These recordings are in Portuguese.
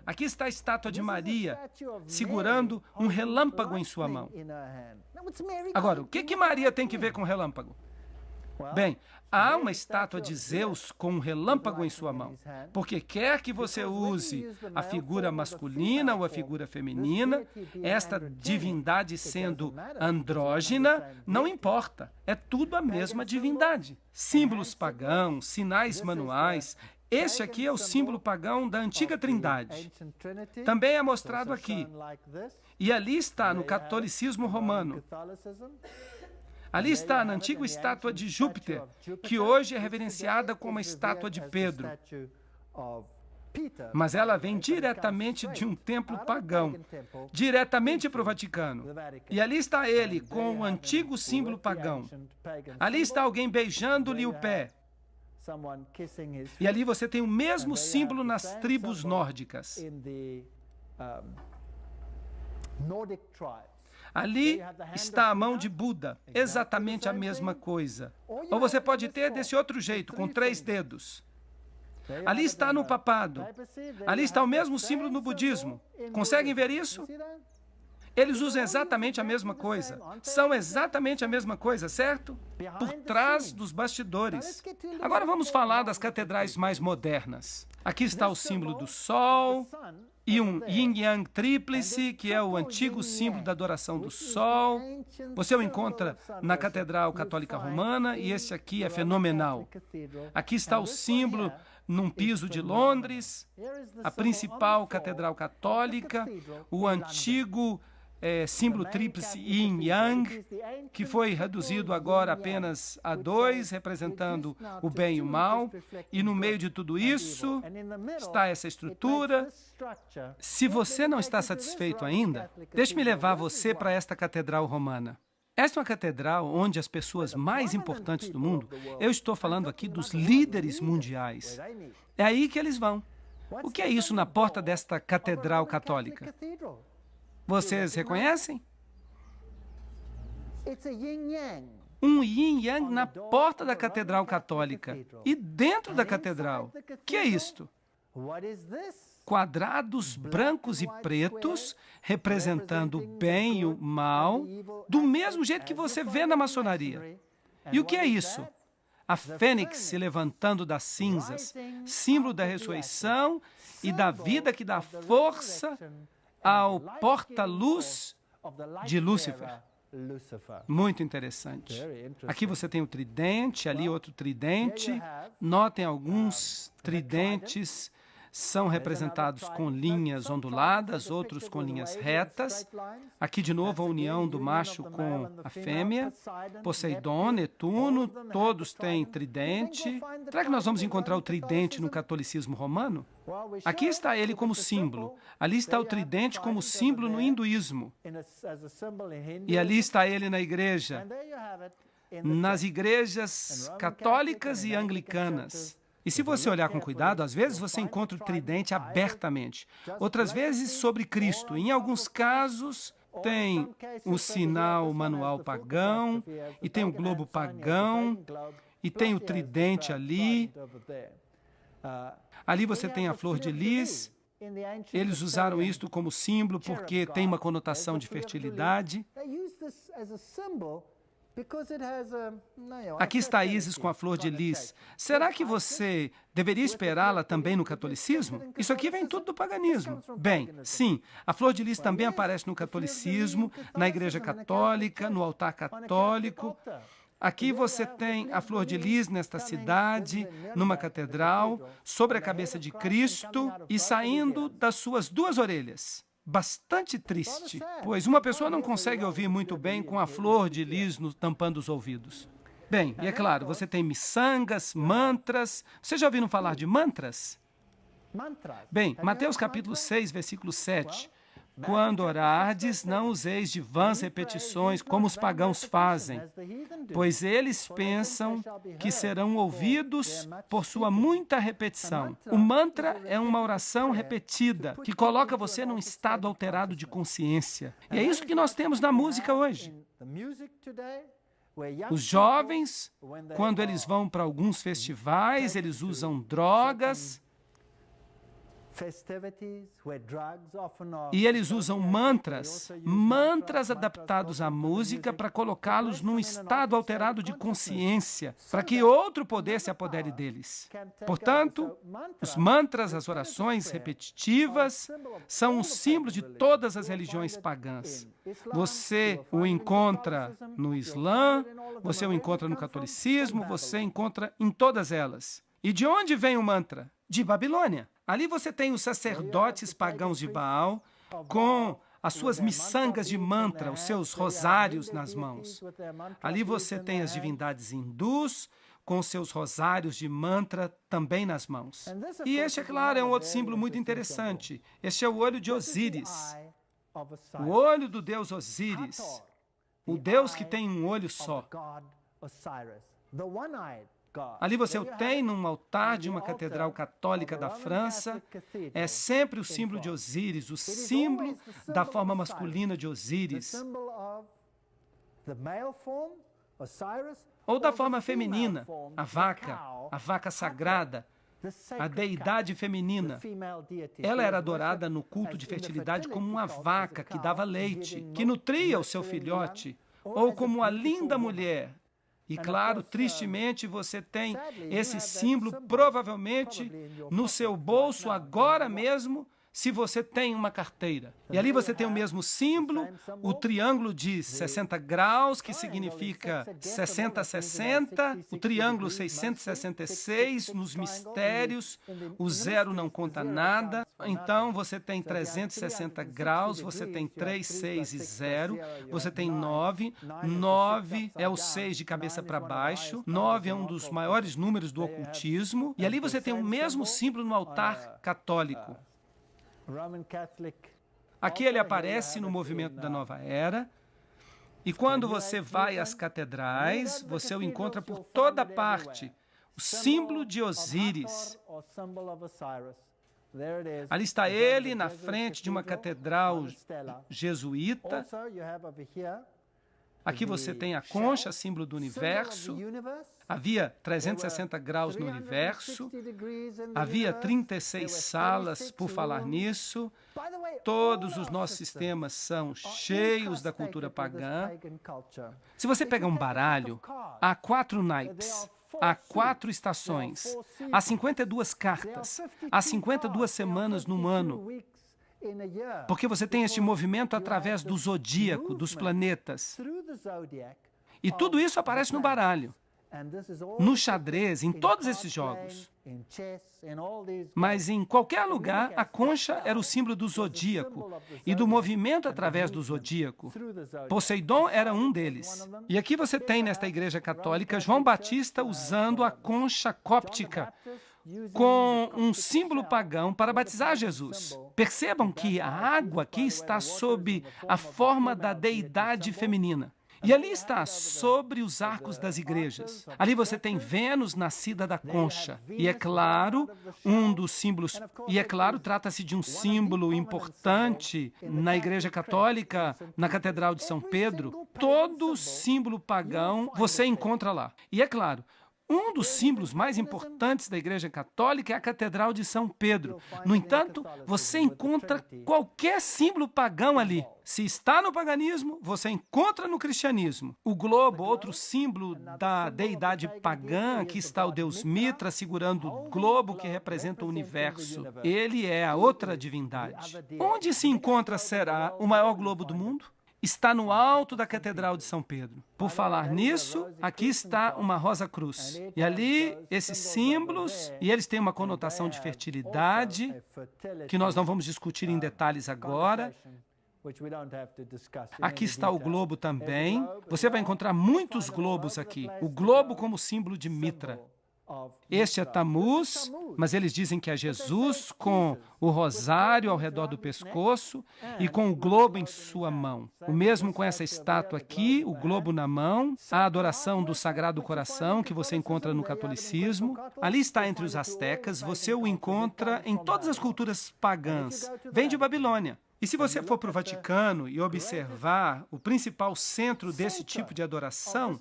Aqui está a estátua de Maria, segurando um relâmpago em sua mão. Agora, o que Maria tem que ver com relâmpago? Bem, há uma estátua de Zeus com um relâmpago em sua mão, porque quer que você use a figura masculina ou a figura feminina, esta divindade sendo andrógina, não importa, é tudo a mesma divindade. Símbolos pagãos, sinais manuais, este aqui é o símbolo pagão da antiga Trindade. Também é mostrado aqui, e ali está no catolicismo romano. Ali está na antiga estátua de Júpiter, que hoje é reverenciada como a estátua de Pedro. Mas ela vem diretamente de um templo pagão, diretamente para o Vaticano. E ali está ele, com o antigo símbolo pagão. Ali está alguém beijando-lhe o pé. E ali você tem o mesmo símbolo nas tribos nórdicas. Ali está a mão de Buda, exatamente a mesma coisa. Ou você pode ter desse outro jeito, com 3 dedos. Ali está no papado. Ali está o mesmo símbolo no budismo. Conseguem ver isso? Eles usam exatamente a mesma coisa. São exatamente a mesma coisa, certo? Por trás dos bastidores. Agora vamos falar das catedrais mais modernas. Aqui está o símbolo do Sol e um yin-yang tríplice, que é o antigo símbolo da adoração do Sol. Você o encontra na Catedral Católica Romana e esse aqui é fenomenal. Aqui está o símbolo num piso de Londres, a principal catedral católica, o antigo símbolo tríplice yin-yang, que foi reduzido agora apenas a 2, representando o bem e o mal. E no meio de tudo isso está essa estrutura. Se você não está satisfeito ainda, deixe-me levar você para esta catedral romana. Esta é uma catedral onde as pessoas mais importantes do mundo, eu estou falando aqui dos líderes mundiais, é aí que eles vão. O que é isso na porta desta catedral católica? Vocês reconhecem? Um yin-yang na porta da Catedral Católica. E dentro da catedral, o que é isto? Quadrados brancos e pretos, representando o bem e o mal, do mesmo jeito que você vê na maçonaria. E o que é isso? A fênix se levantando das cinzas, símbolo da ressurreição e da vida que dá força ao porta-luz de Lúcifer. Muito interessante. Aqui você tem o tridente, ali outro tridente. Notem alguns tridentes são representados com linhas onduladas, outros com linhas retas. Aqui, de novo, a união do macho com a fêmea. Poseidon, Netuno, todos têm tridente. Será que nós vamos encontrar o tridente no catolicismo romano? Aqui está ele como símbolo. Ali está o tridente como símbolo no hinduísmo. E ali está ele na igreja, nas igrejas católicas e anglicanas. E se você olhar com cuidado, às vezes você encontra o tridente abertamente, outras vezes sobre Cristo. Em alguns casos, tem o sinal manual pagão, e tem o globo pagão, e tem o tridente ali. Ali você tem a flor de lis. Eles usaram isto como símbolo porque tem uma conotação de fertilidade. Aqui está Ísis com a flor de lis. Será que você deveria esperá-la também no catolicismo? Isso aqui vem tudo do paganismo. Bem, sim, a flor de lis também aparece no catolicismo, na igreja católica, no altar católico. Aqui você tem a flor de lis nesta cidade, numa catedral, sobre a cabeça de Cristo e saindo das suas 2 orelhas. Bastante triste, pois uma pessoa não consegue ouvir muito bem com a flor de lis tampando os ouvidos. Bem, e é claro, você tem miçangas, mantras. Vocês já ouviram falar de mantras? Bem, Mateus capítulo 6, versículo 7. Quando orardes, não useis de vãs repetições, como os pagãos fazem, pois eles pensam que serão ouvidos por sua muita repetição. O mantra é uma oração repetida, que coloca você num estado alterado de consciência. E é isso que nós temos na música hoje. Os jovens, quando eles vão para alguns festivais, eles usam drogas E eles usam mantras adaptados à música para colocá-los num estado alterado de consciência, para que outro poder se apodere deles. Portanto, os mantras, as orações repetitivas, são um símbolo de todas as religiões pagãs. Você o encontra no Islã, você o encontra no catolicismo, você encontra em todas elas. E de onde vem o mantra? De Babilônia. Ali você tem os sacerdotes pagãos de Baal com as suas miçangas de mantra, os seus rosários nas mãos. Ali você tem as divindades hindus com seus rosários de mantra também nas mãos. E este, é claro, é um outro símbolo muito interessante. Este é o olho de Osíris, o olho do deus Osíris, o deus que tem um olho só. Ali você o tem num altar de uma catedral católica da França. É sempre o símbolo de Osíris, o símbolo da forma masculina de Osíris. Ou da forma feminina, a vaca sagrada, a deidade feminina. Ela era adorada no culto de fertilidade como uma vaca que dava leite, que nutria o seu filhote, ou como uma linda mulher. E, claro, tristemente, você tem esse símbolo provavelmente no seu bolso agora mesmo, se você tem uma carteira. E ali você tem o mesmo símbolo, o triângulo de 60 graus, que significa 60-60, o triângulo 666 nos mistérios, o zero não conta nada. Então, você tem 360 graus, você tem 3, 6 e 0, você tem 9, 9 é o 6 de cabeça para baixo, 9 é um dos maiores números do ocultismo, e ali você tem o mesmo símbolo no altar católico. Aqui ele aparece no movimento da Nova Era, e quando você vai às catedrais, você o encontra por toda parte, o símbolo de Osíris. Ali está ele, na frente de uma catedral jesuíta. Aqui você tem a concha, símbolo do universo. Havia 360 graus no universo. Havia 36 salas por falar nisso. Todos os nossos sistemas são cheios da cultura pagã. Se você pegar um baralho, há 4 naipes, há 4 estações, há 52 cartas, há 52 semanas num ano. Porque você tem este movimento através do zodíaco, dos planetas. E tudo isso aparece no baralho, no xadrez, em todos esses jogos. Mas em qualquer lugar, a concha era o símbolo do zodíaco e do movimento através do zodíaco. Poseidon era um deles. E aqui você tem, nesta igreja católica, João Batista usando a concha cóptica com um símbolo pagão para batizar Jesus. Percebam que a água aqui está sob a forma da deidade feminina. E ali está, sobre os arcos das igrejas. Ali você tem Vênus, nascida da concha. E é claro, um dos símbolos... E é claro, trata-se de um símbolo importante na Igreja Católica, na Catedral de São Pedro. Todo símbolo pagão você encontra lá. E é claro, um dos símbolos mais importantes da Igreja Católica é a Catedral de São Pedro. No entanto, você encontra qualquer símbolo pagão ali. Se está no paganismo, você encontra no cristianismo. O globo, outro símbolo da deidade pagã, aqui está o deus Mitra segurando o globo que representa o universo. Ele é a outra divindade. Onde se encontra, será, o maior globo do mundo? Está no alto da Catedral de São Pedro. Por falar nisso, aqui está uma rosa cruz. E ali, esses símbolos, e eles têm uma conotação de fertilidade, que nós não vamos discutir em detalhes agora. Aqui está o globo também. Você vai encontrar muitos globos aqui. O globo como símbolo de Mitra. Este é Tammuz, mas eles dizem que é Jesus com o rosário ao redor do pescoço e com o globo em sua mão. O mesmo com essa estátua aqui, o globo na mão, a adoração do Sagrado Coração que você encontra no catolicismo. Ali está entre os astecas, você o encontra em todas as culturas pagãs. Vem de Babilônia. E se você for para o Vaticano e observar o principal centro desse tipo de adoração,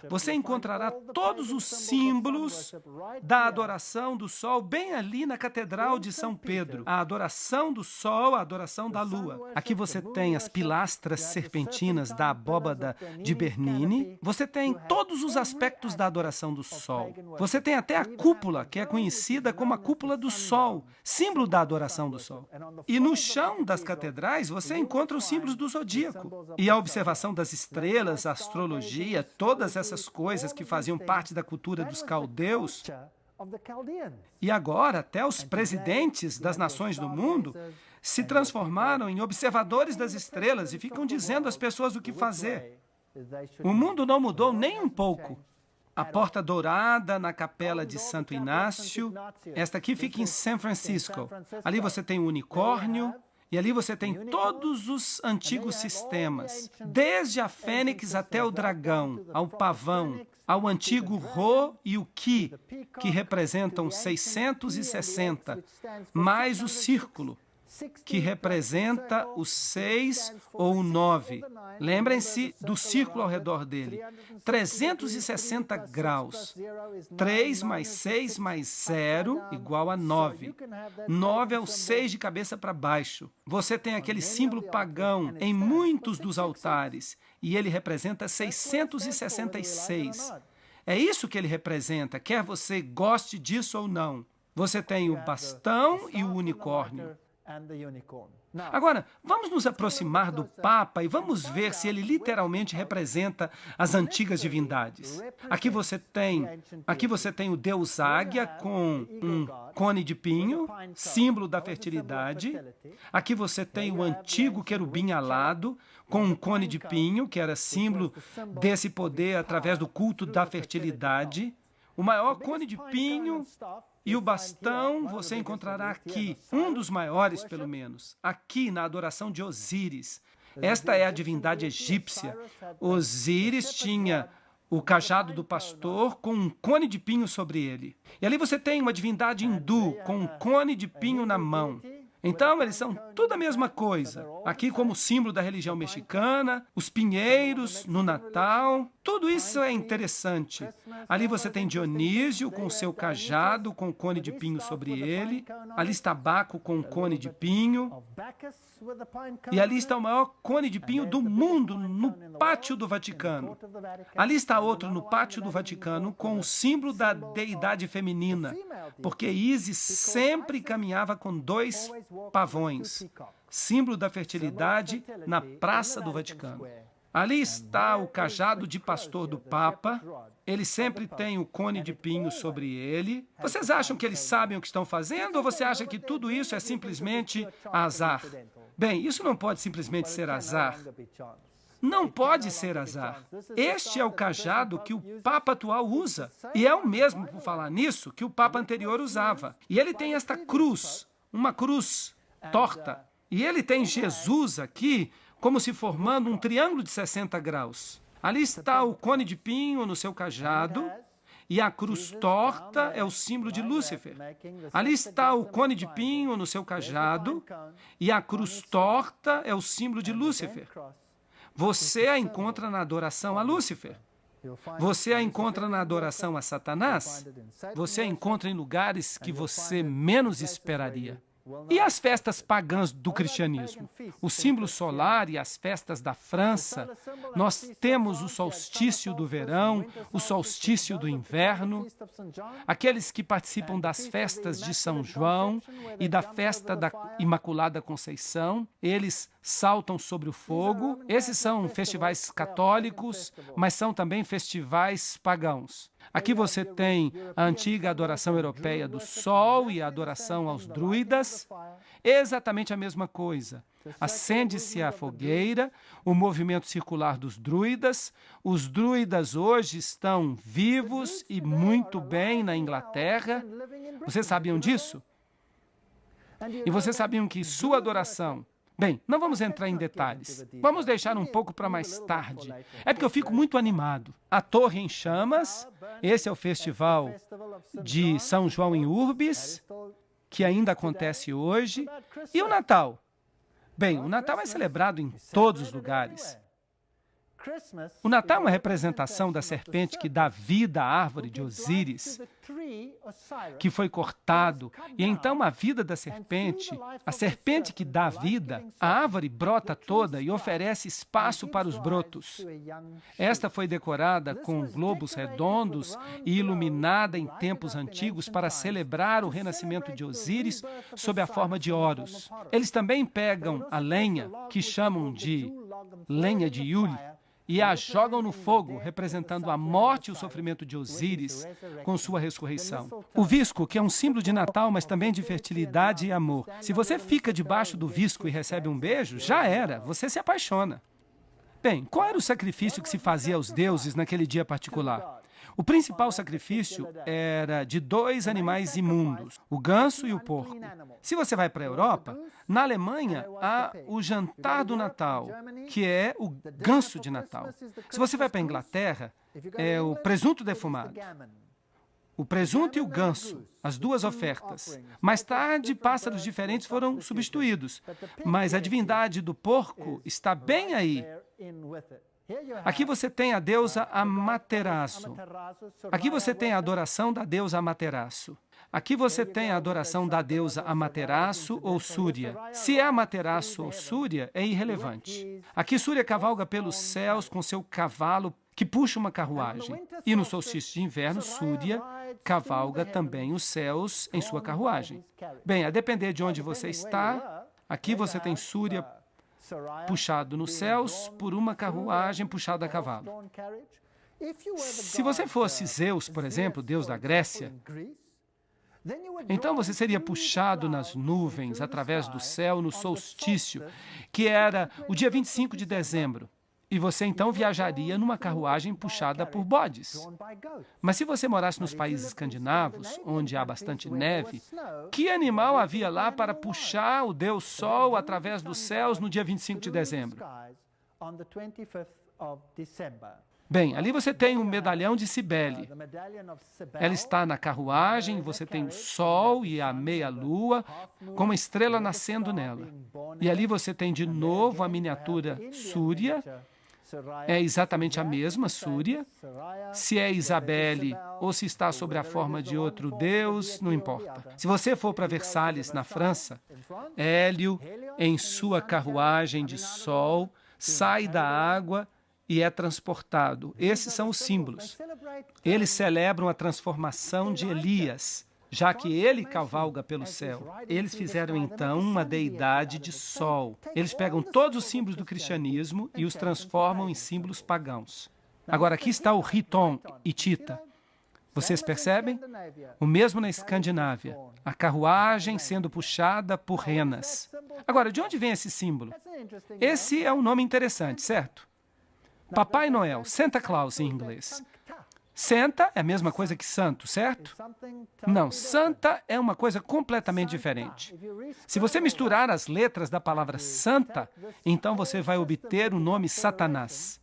você encontrará todos os símbolos da adoração do sol bem ali na Catedral de São Pedro. A adoração do sol, a adoração da lua. Aqui você tem as pilastras serpentinas da abóbada de Bernini. Você tem todos os aspectos da adoração do sol. Você tem até a cúpula, que é conhecida como a cúpula do sol, símbolo da adoração do sol. E no chão das catedrais, você encontra os símbolos do zodíaco. E a observação das estrelas, a astrologia, todas essas coisas que faziam parte da cultura dos caldeus. E agora, até os presidentes das nações do mundo se transformaram em observadores das estrelas e ficam dizendo às pessoas o que fazer. O mundo não mudou nem um pouco. A Porta Dourada na Capela de Santo Inácio, esta aqui fica em São Francisco. Ali você tem o unicórnio e ali você tem todos os antigos sistemas, desde a fênix até o dragão, ao pavão, ao antigo Rho e o Ki, que representam 660, mais o círculo, que representa o 6 ou o 9. Lembrem-se do círculo ao redor dele. 360 graus. 3 mais 6 mais 0 igual a 9. 9 é o 6 de cabeça para baixo. Você tem aquele símbolo pagão em muitos dos altares, e ele representa 666. É isso que ele representa, quer você goste disso ou não. Você tem o bastão e o unicórnio. Agora, vamos nos aproximar do Papa e vamos ver se ele literalmente representa as antigas divindades. Aqui você tem o Deus Águia com um cone de pinho, símbolo da fertilidade. Aqui você tem o antigo querubim alado com um cone de pinho, que era símbolo desse poder através do culto da fertilidade. O maior cone de pinho e o bastão você encontrará aqui, um dos maiores, pelo menos, aqui na adoração de Osíris. Esta é a divindade egípcia. Osíris tinha o cajado do pastor com um cone de pinho sobre ele. E ali você tem uma divindade hindu com um cone de pinho na mão. Então, eles são tudo a mesma coisa. Aqui como símbolo da religião mexicana, os pinheiros no Natal, tudo isso é interessante. Ali você tem Dionísio com o seu cajado, com o cone de pinho sobre ele. Ali está Baco com o cone de pinho. E ali está o maior cone de pinho do mundo, no pátio do Vaticano. Ali está outro no pátio do Vaticano com o símbolo da deidade feminina, porque Ísis sempre caminhava com 2 pavões, símbolo da fertilidade na Praça do Vaticano. Ali está o cajado de pastor do Papa. Ele sempre tem o cone de pinho sobre ele. Vocês acham que eles sabem o que estão fazendo ou você acha que tudo isso é simplesmente azar? Bem, isso não pode simplesmente ser azar. Não pode ser azar. Este é o cajado que o Papa atual usa. E é o mesmo, por falar nisso, que o Papa anterior usava. E ele tem esta cruz, uma cruz torta. E ele tem Jesus aqui, como se formando um triângulo de 60 graus. Ali está o cone de pinho no seu cajado, e a cruz torta é o símbolo de Lúcifer. Ali está o cone de pinho no seu cajado, e a cruz torta é o símbolo de Lúcifer. Você a encontra na adoração a Lúcifer. Você a encontra na adoração a Satanás. Você a encontra em lugares que você menos esperaria. E as festas pagãs do cristianismo? O símbolo solar e as festas da França. Nós temos o solstício do verão, o solstício do inverno. Aqueles que participam das festas de São João e da festa da Imaculada Conceição, eles saltam sobre o fogo. Esses são festivais católicos, mas são também festivais pagãos. Aqui você tem a antiga adoração europeia do sol e a adoração aos druidas. Exatamente a mesma coisa. Acende-se a fogueira, o movimento circular dos druidas. Os druidas hoje estão vivos e muito bem na Inglaterra. Vocês sabiam disso? E vocês sabiam que sua adoração... Bem, não vamos entrar em detalhes. Vamos deixar um pouco para mais tarde. É porque eu fico muito animado. A Torre em Chamas, esse é o festival de São João em Urbis, que ainda acontece hoje. E o Natal? Bem, o Natal é celebrado em todos os lugares. O Natal é uma representação da serpente que dá vida à árvore de Osíris, que foi cortado, e então a vida da serpente, a serpente que dá vida, a árvore brota toda e oferece espaço para os brotos. Esta foi decorada com globos redondos e iluminada em tempos antigos para celebrar o renascimento de Osíris sob a forma de Horus. Eles também pegam a lenha, que chamam de lenha de Yule, e a jogam no fogo, representando a morte e o sofrimento de Osíris com sua ressurreição. O visco, que é um símbolo de Natal, mas também de fertilidade e amor. Se você fica debaixo do visco e recebe um beijo, já era, você se apaixona. Bem, qual era o sacrifício que se fazia aos deuses naquele dia particular? O principal sacrifício era de 2 animais imundos, o ganso e o porco. Se você vai para a Europa, na Alemanha há o jantar do Natal, que é o ganso de Natal. Se você vai para a Inglaterra, é o presunto defumado. O presunto e o ganso, as duas ofertas. Mais tarde, pássaros diferentes foram substituídos, mas a divindade do porco está bem aí. Aqui você tem a deusa Amaterasu. Aqui você tem a adoração da deusa Amaterasu. Aqui você tem a adoração da deusa Amaterasu ou Súria. Se é Amaterasu ou Súria, é irrelevante. Aqui Súria cavalga pelos céus com seu cavalo que puxa uma carruagem. E no solstício de inverno, Súria cavalga também os céus em sua carruagem. Bem, a depender de onde você está, aqui você tem Súria puxado nos céus por uma carruagem puxada a cavalo. Se você fosse Zeus, por exemplo, deus da Grécia, então você seria puxado nas nuvens através do céu no solstício, que era o dia 25 de dezembro. E você então viajaria numa carruagem puxada por bodes. Mas se você morasse nos países escandinavos, onde há bastante neve, que animal havia lá para puxar o Deus Sol através dos céus no dia 25 de dezembro? Bem, ali você tem um medalhão de Cibele. Ela está na carruagem, você tem o sol e a meia-lua, com uma estrela nascendo nela. E ali você tem de novo a miniatura Súria. É exatamente a mesma Súria. Se é Isabelle ou se está sobre a forma de outro deus, não importa. Se você for para Versalhes, na França, Hélio, em sua carruagem de sol, sai da água e é transportado. Esses são os símbolos. Eles celebram a transformação de Elias, já que ele cavalga pelo céu. Eles fizeram, então, uma deidade de sol. Eles pegam todos os símbolos do cristianismo e os transformam em símbolos pagãos. Agora, aqui está o Riton e Tita. Vocês percebem? O mesmo na Escandinávia. A carruagem sendo puxada por renas. Agora, de onde vem esse símbolo? Esse é um nome interessante, certo? Papai Noel, Santa Claus em inglês. Santa é a mesma coisa que santo, certo? Não, Santa é uma coisa completamente diferente. Se você misturar as letras da palavra Santa, então você vai obter o nome Satanás.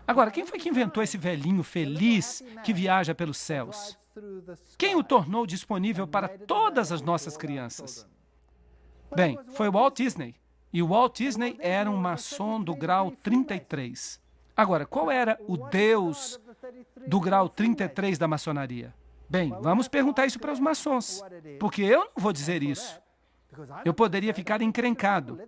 Agora, quem foi que inventou esse velhinho feliz que viaja pelos céus? Quem o tornou disponível para todas as nossas crianças? Bem, foi o Walt Disney. E o Walt Disney era um maçom do grau 33. Agora, qual era o Deus do grau 33 da maçonaria? Bem, vamos perguntar isso para os maçons, porque eu não vou dizer isso. Eu poderia ficar encrencado.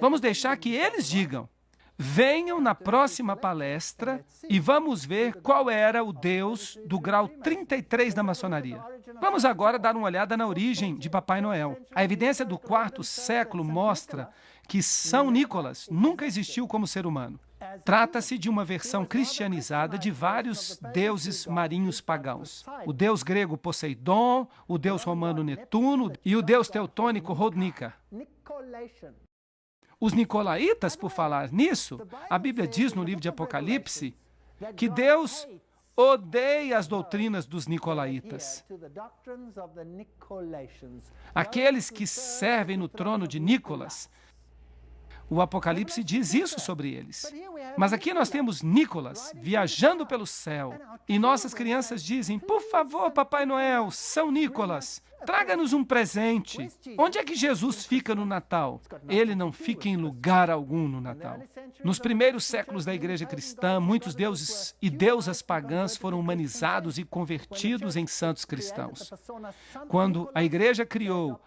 Vamos deixar que eles digam. Venham na próxima palestra e vamos ver qual era o Deus do grau 33 da maçonaria. Vamos agora dar uma olhada na origem de Papai Noel. A evidência do 4º século mostra que São Nicolas nunca existiu como ser humano. Trata-se de uma versão cristianizada de vários deuses marinhos pagãos. O deus grego Poseidon, o deus romano Netuno e o deus teutônico Rodnica. Os nicolaítas, por falar nisso, a Bíblia diz no livro de Apocalipse que Deus odeia as doutrinas dos nicolaítas. Aqueles que servem no trono de Nicolas. O Apocalipse diz isso sobre eles. Mas aqui nós temos Nicolas viajando pelo céu. E nossas crianças dizem, por favor, Papai Noel, São Nicolas, traga-nos um presente. Onde é que Jesus fica no Natal? Ele não fica em lugar algum no Natal. Nos primeiros séculos da igreja cristã, muitos deuses e deusas pagãs foram humanizados e convertidos em santos cristãos. Quando a igreja criou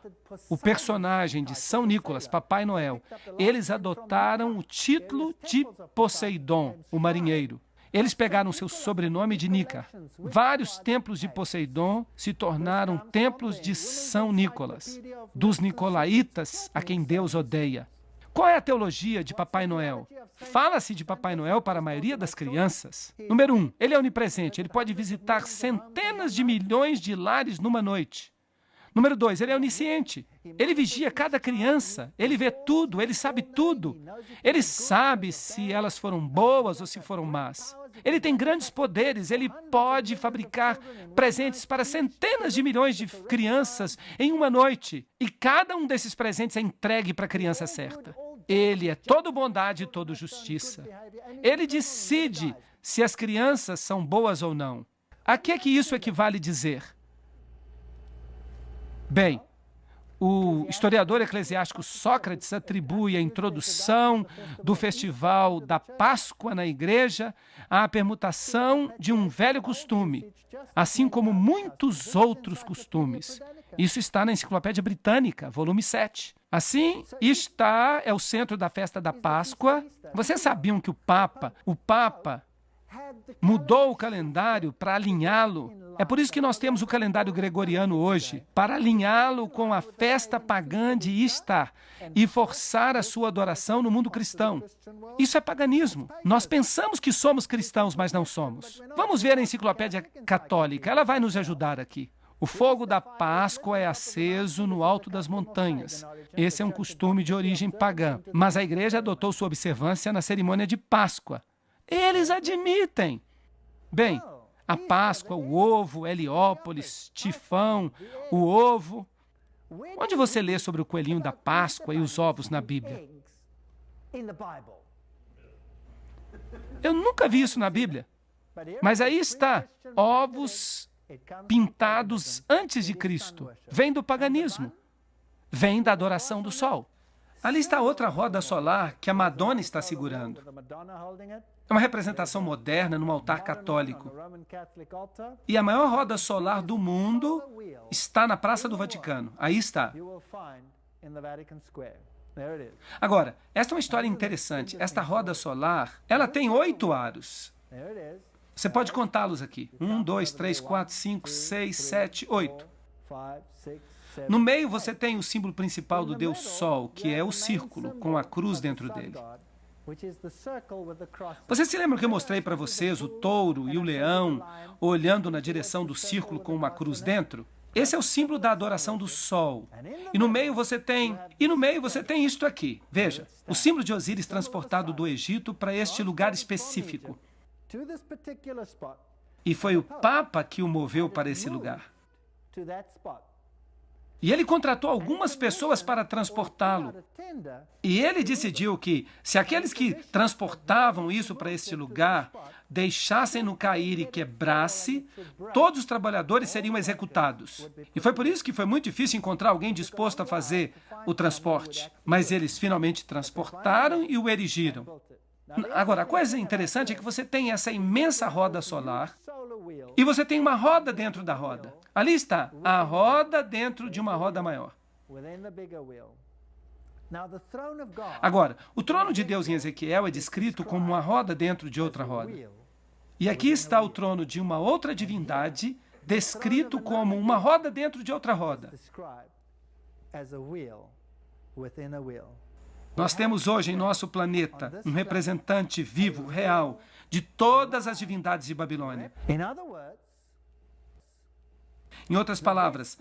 o personagem de São Nicolas, Papai Noel, eles adotaram o título de Poseidon, o marinheiro. Eles pegaram seu sobrenome de Nícar. Vários templos de Poseidon se tornaram templos de São Nicolas, dos nicolaítas, a quem Deus odeia. Qual é a teologia de Papai Noel? Fala-se de Papai Noel para a maioria das crianças. Número 1, ele é onipresente, ele pode visitar centenas de milhões de lares numa noite. Número 2, ele é onisciente. Ele vigia cada criança, ele vê tudo, ele sabe tudo. Ele sabe se elas foram boas ou se foram más. Ele tem grandes poderes, ele pode fabricar presentes para centenas de milhões de crianças em uma noite. E cada um desses presentes é entregue para a criança certa. Ele é todo bondade e todo justiça. Ele decide se as crianças são boas ou não. A que é que isso equivale dizer? Bem, o historiador eclesiástico Sócrates atribui a introdução do festival da Páscoa na igreja à permutação de um velho costume, assim como muitos outros costumes. Isso está na Enciclopédia Britânica, volume 7. Assim, é o centro da festa da Páscoa. Vocês sabiam que o Papa mudou o calendário para alinhá-lo? É por isso que nós temos o calendário gregoriano hoje, para alinhá-lo com a festa pagã de Istar e forçar a sua adoração no mundo cristão. Isso é paganismo. Nós pensamos que somos cristãos, mas não somos. Vamos ver a Enciclopédia Católica, ela vai nos ajudar aqui. O fogo da Páscoa é aceso no alto das montanhas. Esse é um costume de origem pagã, mas a igreja adotou sua observância na cerimônia de Páscoa. Eles admitem. Bem, a Páscoa, o ovo, Heliópolis, Tifão, o ovo. Onde você lê sobre o coelhinho da Páscoa e os ovos na Bíblia? Eu nunca vi isso na Bíblia. Mas aí está, ovos pintados antes de Cristo. Vem do paganismo. Vem da adoração do sol. Ali está outra roda solar que a Madonna está segurando. É uma representação moderna num altar católico. E a maior roda solar do mundo está na Praça do Vaticano. Aí está. Agora, esta é uma história interessante. Esta roda solar, ela tem 8 aros. Você pode contá-los aqui. 1, 2, 3, 4, 5, 6, 7, 8. No meio você tem o símbolo principal do Deus Sol, que é o círculo, com a cruz dentro dele. Vocês se lembram que eu mostrei para vocês o touro e o leão olhando na direção do círculo com uma cruz dentro? Esse é o símbolo da adoração do sol. E no meio você tem isto aqui. Veja, o símbolo de Osíris transportado do Egito para este lugar específico. E foi o Papa que o moveu para esse lugar. E ele contratou algumas pessoas para transportá-lo. E ele decidiu que, se aqueles que transportavam isso para esse lugar deixassem-no cair e quebrasse, todos os trabalhadores seriam executados. E foi por isso que foi muito difícil encontrar alguém disposto a fazer o transporte. Mas eles finalmente transportaram e o erigiram. Agora, a coisa interessante é que você tem essa imensa roda solar e você tem uma roda dentro da roda. Ali está, a roda dentro de uma roda maior. Agora, o trono de Deus em Ezequiel é descrito como uma roda dentro de outra roda. E aqui está o trono de uma outra divindade, descrito como uma roda dentro de outra roda. Nós temos hoje em nosso planeta um representante vivo, real, de todas as divindades de Babilônia. Em outras palavras,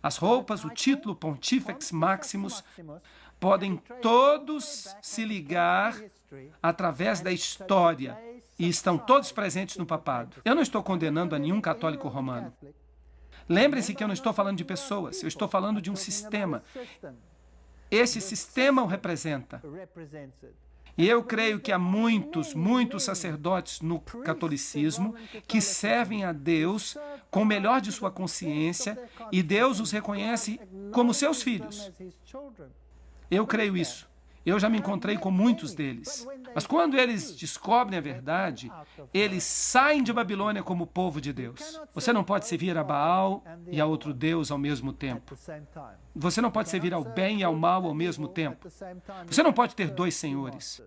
as roupas, o título Pontifex Maximus, podem todos se ligar através da história e estão todos presentes no papado. Eu não estou condenando a nenhum católico romano. Lembre-se que eu não estou falando de pessoas, eu estou falando de um sistema. Esse sistema o representa. E eu creio que há muitos sacerdotes no catolicismo que servem a Deus com o melhor de sua consciência e Deus os reconhece como seus filhos. Eu creio isso. Eu já me encontrei com muitos deles. Mas quando eles descobrem a verdade, eles saem de Babilônia como povo de Deus. Você não pode servir a Baal e a outro Deus ao mesmo tempo. Você não pode servir ao bem e ao mal ao mesmo tempo. Você não pode ter dois senhores.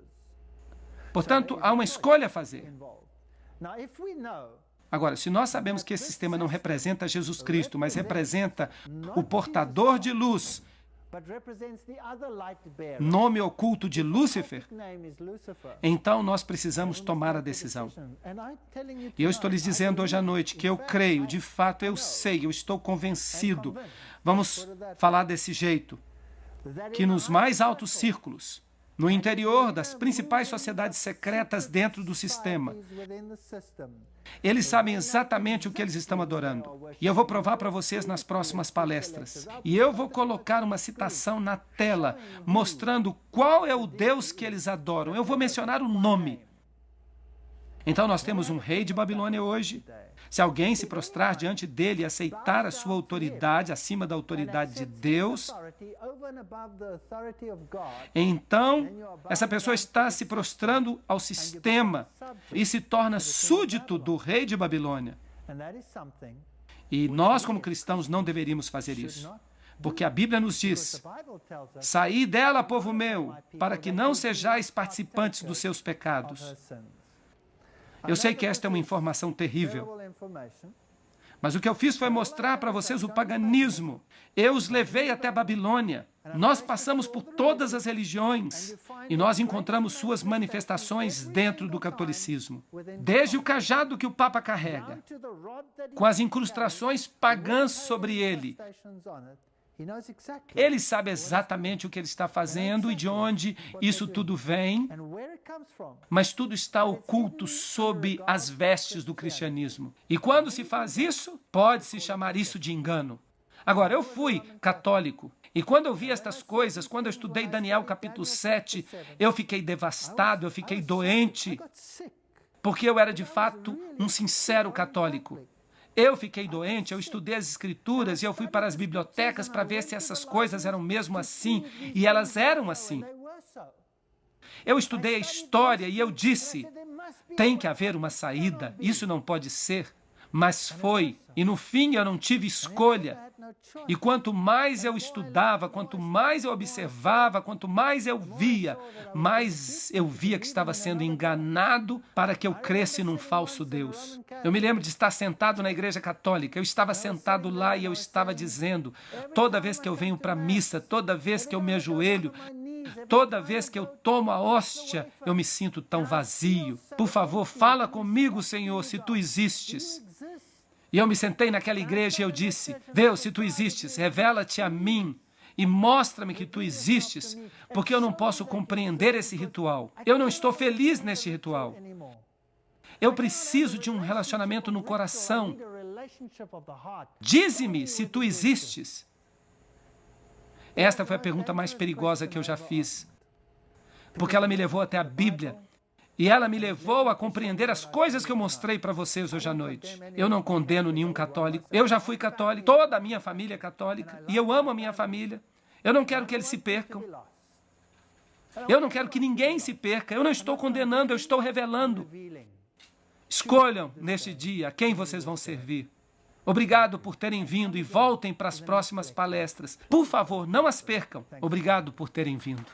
Portanto, há uma escolha a fazer. Agora, se nós sabemos que esse sistema não representa Jesus Cristo, mas representa o portador de luz, nome oculto de Lúcifer, então nós precisamos tomar a decisão. E eu estou lhes dizendo hoje à noite que eu creio, de fato eu sei, eu estou convencido. Vamos falar desse jeito, que nos mais altos círculos, no interior das principais sociedades secretas dentro do sistema, eles sabem exatamente o que eles estão adorando. E eu vou provar para vocês nas próximas palestras. E eu vou colocar uma citação na tela, mostrando qual é o Deus que eles adoram. Eu vou mencionar o nome. Então nós temos um rei de Babilônia hoje. Se alguém se prostrar diante dele e aceitar a sua autoridade acima da autoridade de Deus, então essa pessoa está se prostrando ao sistema e se torna súdito do rei de Babilônia. E nós, como cristãos, não deveríamos fazer isso. Porque a Bíblia nos diz: saí dela, povo meu, para que não sejais participantes dos seus pecados. Eu sei que esta é uma informação terrível, mas o que eu fiz foi mostrar para vocês o paganismo. Eu os levei até a Babilônia. Nós passamos por todas as religiões e nós encontramos suas manifestações dentro do catolicismo. Desde o cajado que o Papa carrega, com as incrustações pagãs sobre ele. Ele sabe exatamente o que ele está fazendo e de onde isso tudo vem, mas tudo está oculto sob as vestes do cristianismo. E quando se faz isso, pode-se chamar isso de engano. Agora, eu fui católico, e quando eu vi estas coisas, quando eu estudei Daniel capítulo 7, eu fiquei devastado, eu fiquei doente, porque eu era de fato um sincero católico. Eu fiquei doente, eu estudei as escrituras e eu fui para as bibliotecas para ver se essas coisas eram mesmo assim, e elas eram assim. Eu estudei a história e eu disse, tem que haver uma saída, isso não pode ser, mas foi, e no fim eu não tive escolha. E quanto mais eu estudava, quanto mais eu observava, quanto mais eu via, mais eu via que estava sendo enganado para que eu cresce num falso Deus. Eu me lembro de estar sentado na igreja católica, eu estava sentado lá e eu estava dizendo, toda vez que eu venho para a missa, toda vez que eu me ajoelho, toda vez que eu tomo a hóstia, eu me sinto tão vazio. Por favor, fala comigo, Senhor, se tu existes. E eu me sentei naquela igreja e eu disse, Deus, se tu existes, revela-te a mim e mostra-me que tu existes, porque eu não posso compreender esse ritual. Eu não estou feliz neste ritual. Eu preciso de um relacionamento no coração. Dize-me se tu existes. Esta foi a pergunta mais perigosa que eu já fiz, porque ela me levou até a Bíblia. E ela me levou a compreender as coisas que eu mostrei para vocês hoje à noite. Eu não condeno nenhum católico. Eu já fui católico, toda a minha família é católica, e eu amo a minha família. Eu não quero que eles se percam. Eu não quero que ninguém se perca. Eu não estou condenando, eu estou revelando. Escolham neste dia a quem vocês vão servir. Obrigado por terem vindo e voltem para as próximas palestras. Por favor, não as percam. Obrigado por terem vindo.